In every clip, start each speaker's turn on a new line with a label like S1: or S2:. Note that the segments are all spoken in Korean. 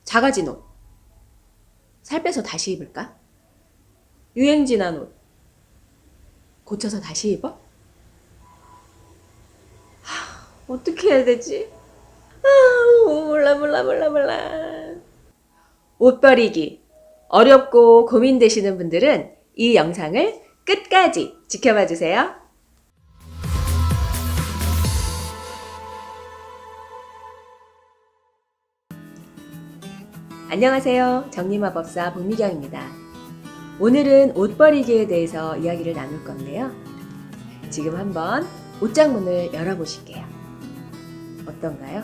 S1: 작아진 옷. 살 빼서 다시 입을까? 유행 지난 옷. 고쳐서 다시 입어? 어떻게 해야 되지? 몰라. 옷 버리기. 어렵고 고민되시는 분들은 이 영상을 끝까지 지켜봐 주세요. 안녕하세요. 정리마법사 복미경입니다. 오늘은 옷 버리기에 대해서 이야기를 나눌 건데요. 지금 한번 옷장문을 열어보실게요. 어떤가요?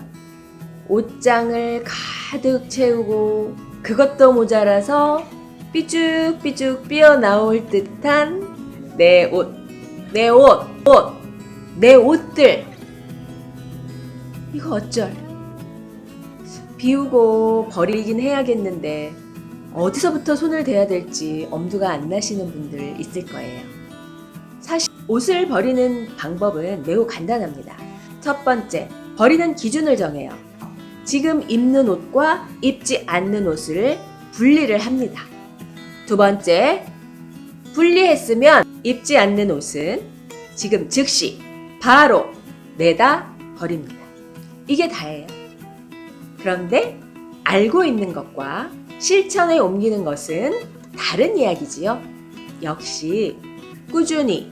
S1: 옷장을 가득 채우고 그것도 모자라서 삐죽삐죽 삐어나올 듯한 내 옷, 내 옷들. 이거 어쩔? 비우고 버리긴 해야겠는데 어디서부터 손을 대야 될지 엄두가 안 나시는 분들 있을 거예요. 사실 옷을 버리는 방법은 매우 간단합니다. 첫 번째, 버리는 기준을 정해요. 지금 입는 옷과 입지 않는 옷을 분리를 합니다. 두 번째, 분리했으면 입지 않는 옷은 지금 즉시 바로 내다 버립니다. 이게 다예요. 그런데 알고 있는 것과 실천에 옮기는 것은 다른 이야기지요. 역시 꾸준히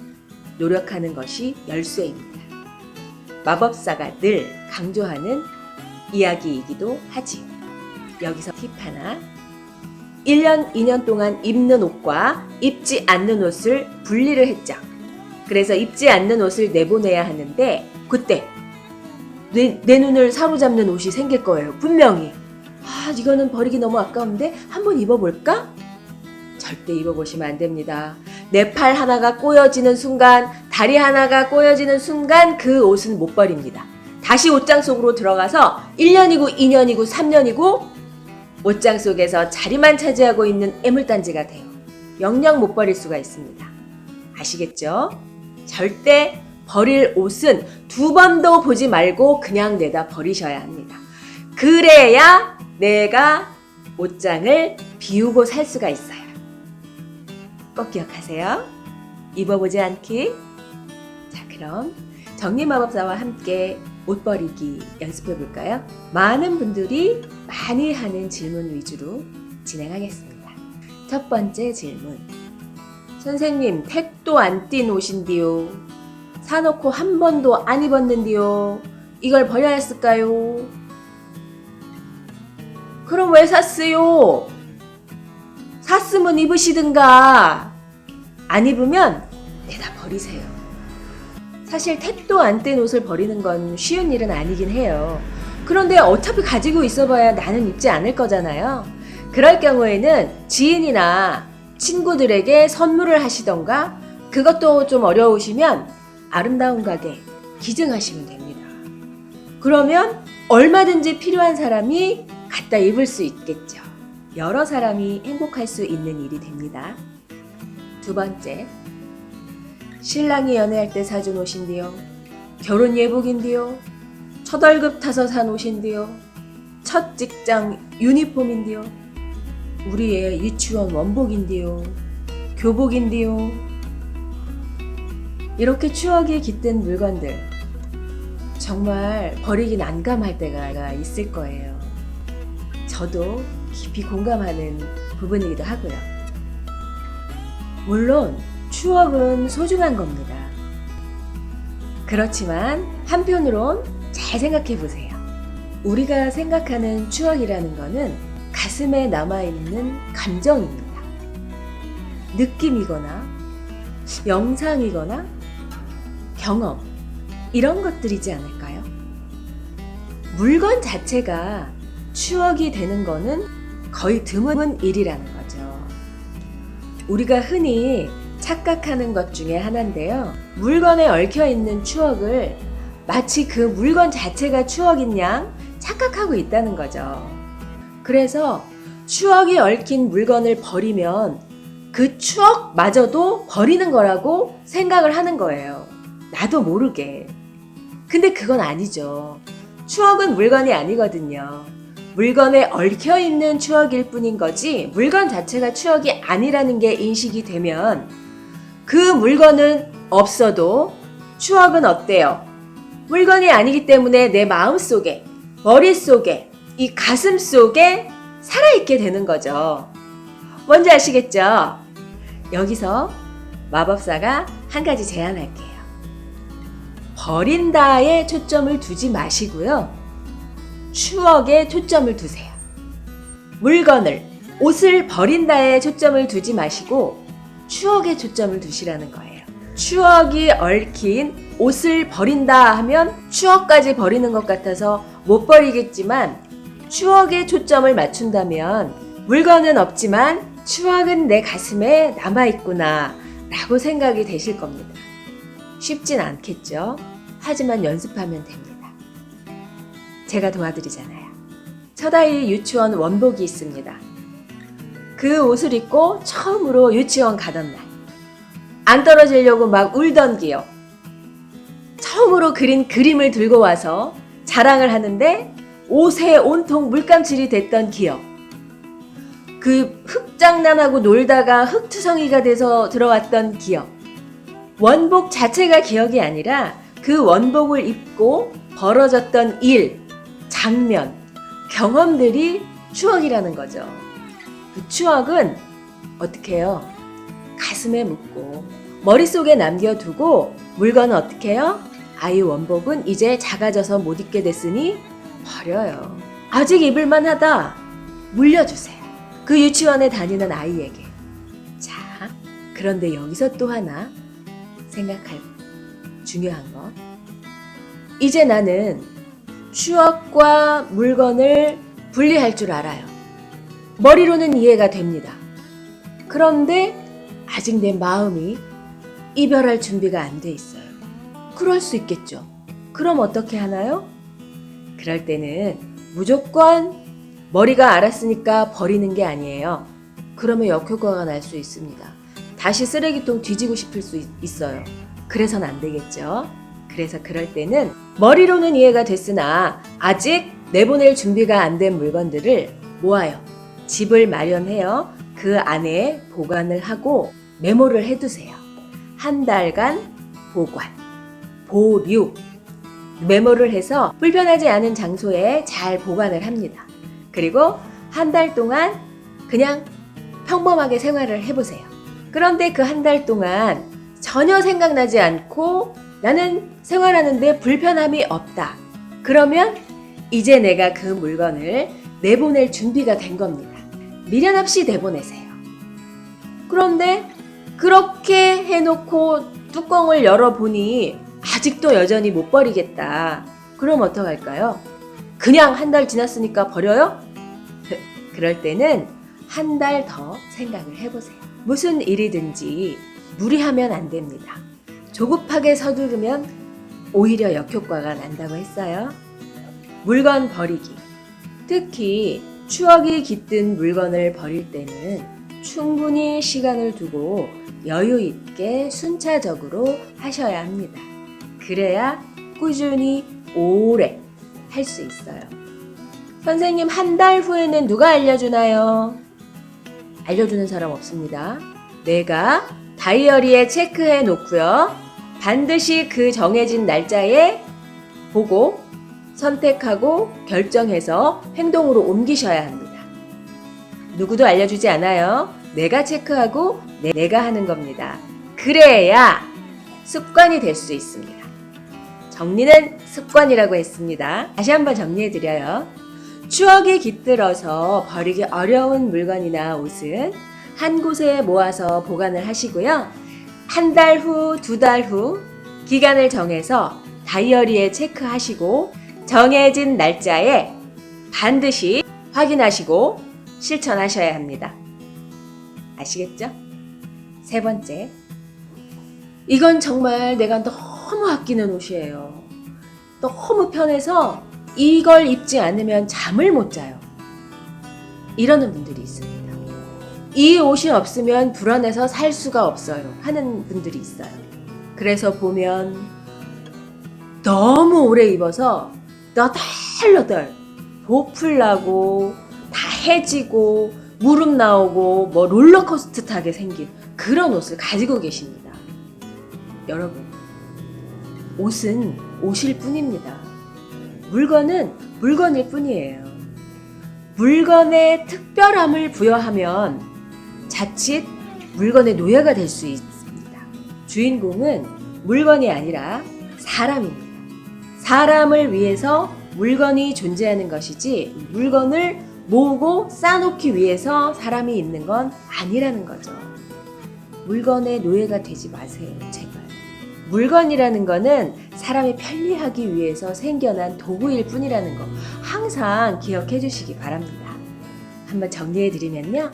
S1: 노력하는 것이 열쇠입니다. 마법사가 늘 강조하는 이야기이기도 하지요. 여기서 팁 하나. 1년, 2년 동안 입는 옷과 입지 않는 옷을 분리를 했죠. 그래서 입지 않는 옷을 내보내야 하는데 그때 내 눈을 사로잡는 옷이 생길 거예요. 분명히. 이거는 버리기 너무 아까운데 한번 입어볼까? 절대 입어보시면 안 됩니다. 내 팔 하나가 꼬여지는 순간, 다리 하나가 꼬여지는 순간 그 옷은 못 버립니다. 다시 옷장 속으로 들어가서 1년이고 2년이고 3년이고 옷장 속에서 자리만 차지하고 있는 애물단지가 돼요. 영영 못 버릴 수가 있습니다. 아시겠죠? 절대 버릴 옷은 두 번도 보지 말고 그냥 내다 버리셔야 합니다. 그래야 내가 옷장을 비우고 살 수가 있어요. 꼭 기억하세요. 입어보지 않기. 자, 그럼 정리마법사와 함께 옷 버리기 연습해 볼까요? 많은 분들이 많이 하는 질문 위주로 진행하겠습니다. 첫 번째 질문. 선생님, 택도 안 띈 옷인데요. 사놓고 한 번도 안 입었는데요. 이걸 버려야 했을까요? 그럼 왜 샀어요? 샀으면 입으시든가. 안 입으면 내다 버리세요. 사실 택도 안 뗀 옷을 버리는 건 쉬운 일은 아니긴 해요. 그런데 어차피 가지고 있어봐야 나는 입지 않을 거잖아요. 그럴 경우에는 지인이나 친구들에게 선물을 하시던가, 그것도 좀 어려우시면 아름다운 가게 기증하시면 됩니다. 그러면 얼마든지 필요한 사람이 갖다 입을 수 있겠죠. 여러 사람이 행복할 수 있는 일이 됩니다. 두 번째, 신랑이 연애할 때 사준 옷인데요. 결혼 예복인데요. 첫 월급 타서 산 옷인데요. 첫 직장 유니폼인데요. 우리 애 유치원 원복인데요. 교복인데요. 이렇게 추억이 깃든 물건들, 정말 버리기 난감할 때가 있을 거예요. 저도 깊이 공감하는 부분이기도 하고요. 물론 추억은 소중한 겁니다. 그렇지만 한편으론 잘 생각해 보세요. 우리가 생각하는 추억이라는 거는 가슴에 남아있는 감정입니다. 느낌이거나 영상이거나 경험, 이런 것들이지 않을까요? 물건 자체가 추억이 되는 거는 거의 드문 일이라는 거죠. 우리가 흔히 착각하는 것 중에 하나인데요. 물건에 얽혀있는 추억을 마치 그 물건 자체가 추억인 양 착각하고 있다는 거죠. 그래서 추억이 얽힌 물건을 버리면 그 추억마저도 버리는 거라고 생각을 하는 거예요. 나도 모르게. 근데 그건 아니죠. 추억은 물건이 아니거든요. 물건에 얽혀 있는 추억일 뿐인 거지 물건 자체가 추억이 아니라는 게 인식이 되면 그 물건은 없어도 추억은 어때요? 물건이 아니기 때문에 내 마음속에, 머릿속에, 이 가슴 속에 살아있게 되는 거죠. 뭔지 아시겠죠? 여기서 마법사가 한 가지 제안할게요. 버린다에 초점을 두지 마시고요. 추억에 초점을 두세요. 물건을, 옷을 버린다에 초점을 두지 마시고 추억에 초점을 두시라는 거예요. 추억이 얽힌 옷을 버린다 하면 추억까지 버리는 것 같아서 못 버리겠지만 추억에 초점을 맞춘다면 물건은 없지만 추억은 내 가슴에 남아있구나 라고 생각이 되실 겁니다. 쉽진 않겠죠? 하지만 연습하면 됩니다. 제가 도와드리잖아요. 첫 아이 유치원 원복이 있습니다. 그 옷을 입고 처음으로 유치원 가던 날 안 떨어지려고 막 울던 기억, 처음으로 그린 그림을 들고 와서 자랑을 하는데 옷에 온통 물감칠이 됐던 기억, 그 흙장난하고 놀다가 흙투성이가 돼서 들어왔던 기억, 원복 자체가 기억이 아니라 그 원복을 입고 벌어졌던 일, 장면, 경험들이 추억이라는 거죠. 그 추억은 어떻게 해요? 가슴에 묻고 머릿속에 남겨두고 물건은 어떻게 해요? 아이 원복은 이제 작아져서 못 입게 됐으니 버려요. 아직 입을만 하다. 물려주세요. 그 유치원에 다니는 아이에게. 자, 그런데 여기서 또 하나 생각할 중요한 거. 이제 나는 추억과 물건을 분리할 줄 알아요. 머리로는 이해가 됩니다. 그런데 아직 내 마음이 이별할 준비가 안 돼 있어요. 그럴 수 있겠죠. 그럼 어떻게 하나요? 그럴 때는 무조건 머리가 알았으니까 버리는 게 아니에요. 그러면 역효과가 날 수 있습니다. 다시 쓰레기통 뒤지고 싶을 수 있어요. 그래서는 안 되겠죠. 그래서 그럴 때는 머리로는 이해가 됐으나 아직 내보낼 준비가 안 된 물건들을 모아요. 집을 마련해요. 그 안에 보관을 하고 메모를 해두세요. 한 달간 보관, 보류, 메모를 해서 불편하지 않은 장소에 잘 보관을 합니다. 그리고 한 달 동안 그냥 평범하게 생활을 해보세요. 그런데 그 한 달 동안 전혀 생각나지 않고 나는 생활하는데 불편함이 없다. 그러면 이제 내가 그 물건을 내보낼 준비가 된 겁니다. 미련 없이 내보내세요. 그런데 그렇게 해놓고 뚜껑을 열어보니 아직도 여전히 못 버리겠다. 그럼 어떡할까요? 그냥 한 달 지났으니까 버려요? 그럴 때는 한 달 더 생각을 해보세요. 무슨 일이든지 무리하면 안 됩니다. 조급하게 서두르면 오히려 역효과가 난다고 했어요. 물건 버리기. 특히 추억이 깃든 물건을 버릴 때는 충분히 시간을 두고 여유 있게 순차적으로 하셔야 합니다. 그래야 꾸준히 오래 할 수 있어요. 선생님, 한 달 후에는 누가 알려주나요? 알려주는 사람 없습니다. 내가 다이어리에 체크해 놓고요. 반드시 그 정해진 날짜에 보고 선택하고 결정해서 행동으로 옮기셔야 합니다. 누구도 알려주지 않아요. 내가 체크하고 내가 하는 겁니다. 그래야 습관이 될 수 있습니다. 정리는 습관이라고 했습니다. 다시 한번 정리해드려요. 추억이 깃들어서 버리기 어려운 물건이나 옷은 한 곳에 모아서 보관을 하시고요. 한 달 후, 두 달 후 기간을 정해서 다이어리에 체크하시고 정해진 날짜에 반드시 확인하시고 실천하셔야 합니다. 아시겠죠? 세 번째, 이건 정말 내가 너무 아끼는 옷이에요. 너무 편해서 이걸 입지 않으면 잠을 못 자요. 이러는 분들이 있습니다. 이 옷이 없으면 불안해서 살 수가 없어요 하는 분들이 있어요. 그래서 보면 너무 오래 입어서 너덜너덜 보풀 나고 다 해지고 무릎 나오고 뭐 롤러코스터 타게 생긴 그런 옷을 가지고 계십니다. 여러분, 옷은 옷일 뿐입니다. 물건은 물건일 뿐이에요. 물건에 특별함을 부여하면 자칫 물건의 노예가 될 수 있습니다. 주인공은 물건이 아니라 사람입니다. 사람을 위해서 물건이 존재하는 것이지 물건을 모으고 쌓아놓기 위해서 사람이 있는 건 아니라는 거죠. 물건의 노예가 되지 마세요, 제발. 물건이라는 거는 사람이 편리하기 위해서 생겨난 도구일 뿐이라는 거 항상 기억해 주시기 바랍니다. 한번 정리해 드리면요.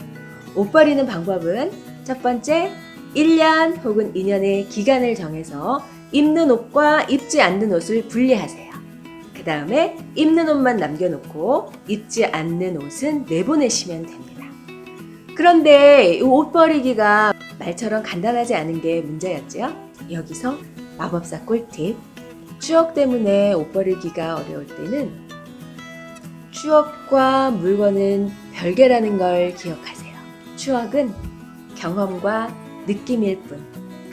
S1: 옷 버리는 방법은 첫 번째, 1년 혹은 2년의 기간을 정해서 입는 옷과 입지 않는 옷을 분리하세요. 그 다음에 입는 옷만 남겨놓고 입지 않는 옷은 내보내시면 됩니다. 그런데 이 옷 버리기가 말처럼 간단하지 않은 게 문제였죠. 여기서 마법사 꿀팁. 추억 때문에 옷 버리기가 어려울 때는 추억과 물건은 별개라는 걸 기억하세요. 추억은 경험과 느낌일 뿐.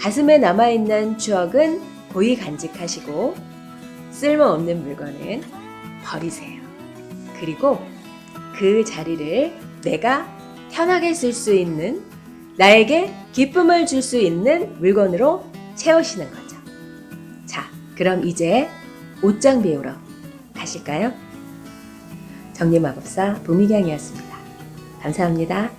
S1: 가슴에 남아있는 추억은 고이 간직하시고 쓸모없는 물건은 버리세요. 그리고 그 자리를 내가 편하게 쓸 수 있는, 나에게 기쁨을 줄 수 있는 물건으로 채우시는 거죠. 자, 그럼 이제 옷장 비우러 가실까요? 정리마법사 도미경이었습니다. 감사합니다.